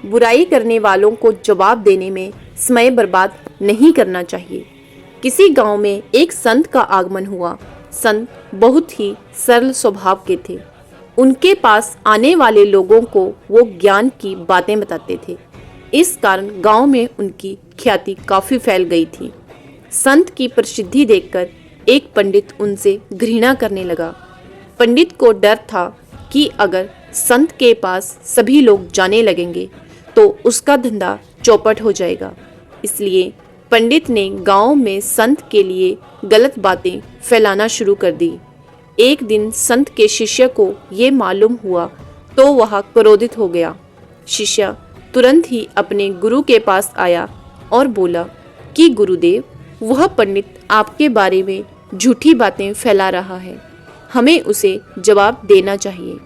बुराई करने वालों को जवाब देने में समय बर्बाद नहीं करना चाहिए। किसी गांव में एक संत का आगमन हुआ। संत बहुत ही सरल स्वभाव के थे। उनके पास आने वाले लोगों को वो ज्ञान की बातें बताते थे। इस कारण गांव में उनकी ख्याति काफी फैल गई थी। संत की प्रसिद्धि देखकर एक पंडित उनसे घृणा करने लगा। पंडित को डर था कि अगर संत के पास सभी लोग जाने लगेंगे तो उसका धंधा चौपट हो जाएगा। इसलिए पंडित ने गांव में संत के लिए गलत बातें फैलाना शुरू कर दी। एक दिन संत के शिष्य को ये मालूम हुआ तो वह क्रोधित हो गया। शिष्य तुरंत ही अपने गुरु के पास आया और बोला कि गुरुदेव, वह पंडित आपके बारे में झूठी बातें फैला रहा है, हमें उसे जवाब देना चाहिए।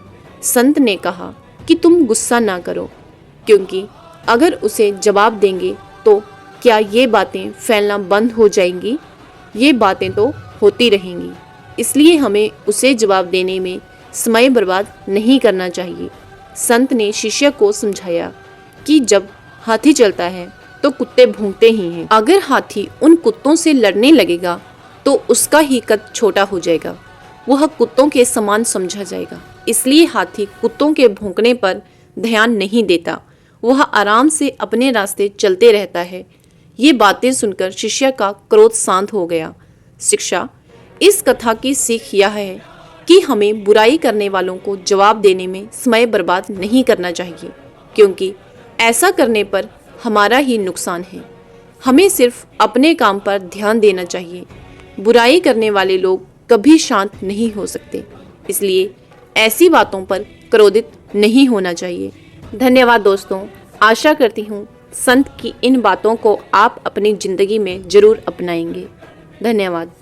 संत ने कहा कि तुम गुस्सा ना करो, क्योंकि अगर उसे जवाब देंगे तो क्या ये बातें फैलना बंद हो जाएंगी? ये बातें तो होती रहेंगी, इसलिए हमें उसे जवाब देने में समय बर्बाद नहीं करना चाहिए। संत ने शिष्य को समझाया कि जब हाथी चलता है तो कुत्ते भौंकते ही हैं। अगर हाथी उन कुत्तों से लड़ने लगेगा तो उसका ही कद छोटा हो जाएगा, वह कुत्तों के समान समझा जाएगा। इसलिए हाथी कुत्तों के भौंकने पर ध्यान नहीं देता, वह आराम से अपने रास्ते चलते रहता है। ये बातें सुनकर शिष्य का क्रोध शांत हो गया। शिक्षा: इस कथा की सीख यह है कि हमें बुराई करने वालों को जवाब देने में समय बर्बाद नहीं करना चाहिए, क्योंकि ऐसा करने पर हमारा ही नुकसान है। हमें सिर्फ अपने काम पर ध्यान देना चाहिए। बुराई करने वाले लोग कभी शांत नहीं हो सकते, इसलिए ऐसी बातों पर क्रोधित नहीं होना चाहिए। धन्यवाद दोस्तों। आशा करती हूँ संत की इन बातों को आप अपनी ज़िंदगी में ज़रूर अपनाएंगे। धन्यवाद।